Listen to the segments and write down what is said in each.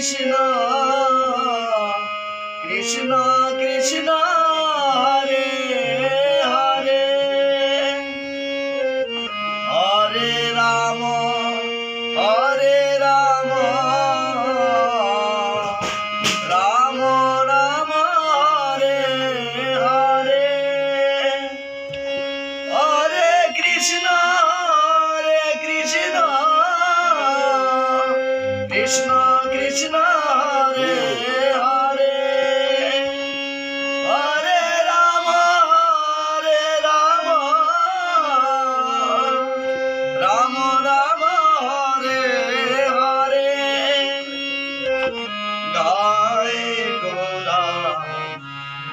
কৃষ্ণ কৃষ্ণ কৃষ্ণ হরে হরে হরে রাম রাম রাম হরে হরে হরে কৃষ্ণ কৃষ্ণ কৃষ্ণ হরে হরে হরে রাম রাম রাম হরে হরে গায় গোরা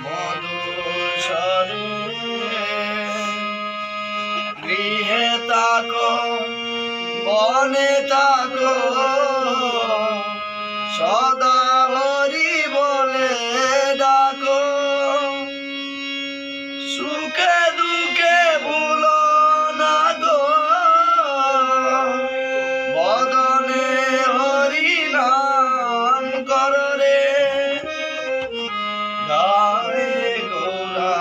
মধুসরে গৃহে তাকো বনে তাকো সদা হরি বলে ডাকো সুখে দুঃখে ভুলো না গো বদনে হরি নাম করো রে গায়ে গোরা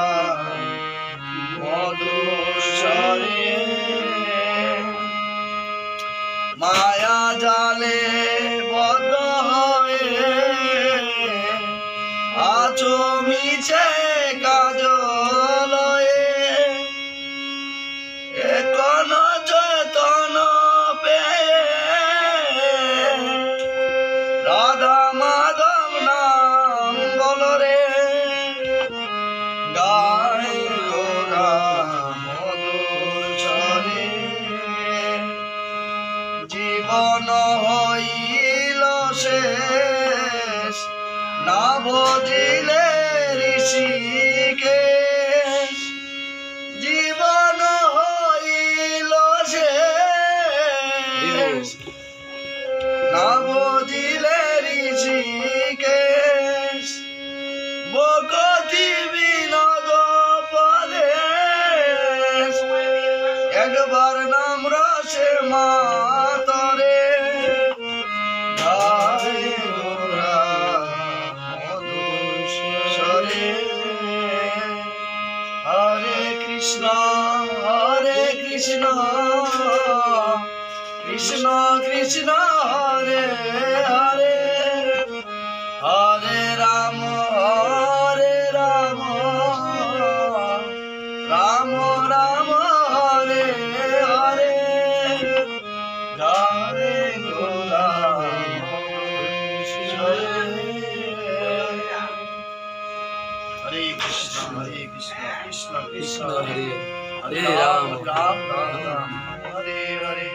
মধুসরে মায়া জালে বদ্ধ হয়ে আছো মিছে কাজলয়ে এখন চেতন পেয়ে রাধা মাধব নাম বলো রে গায়ে গোরা মধুসরে জীবন হইল শেষ না বুঝিলে ঋষিকেশ জীবন হইল শেষ না বুঝিলে ঋষিকেশ বকতি বিনোদ পদেশ একবার নাম রসে মাতরে গায়ে গোরা মধুসরে হরে কৃষ্ণ কৃষ্ণ কৃষ্ণ হরে হরে হরে রাম রাম রাম হরে হরে গায়ে গোরা হরে কৃষ্ণ কৃষ্ণ কৃষ্ণ হরে হরে রাম রাম রাম হরে হরে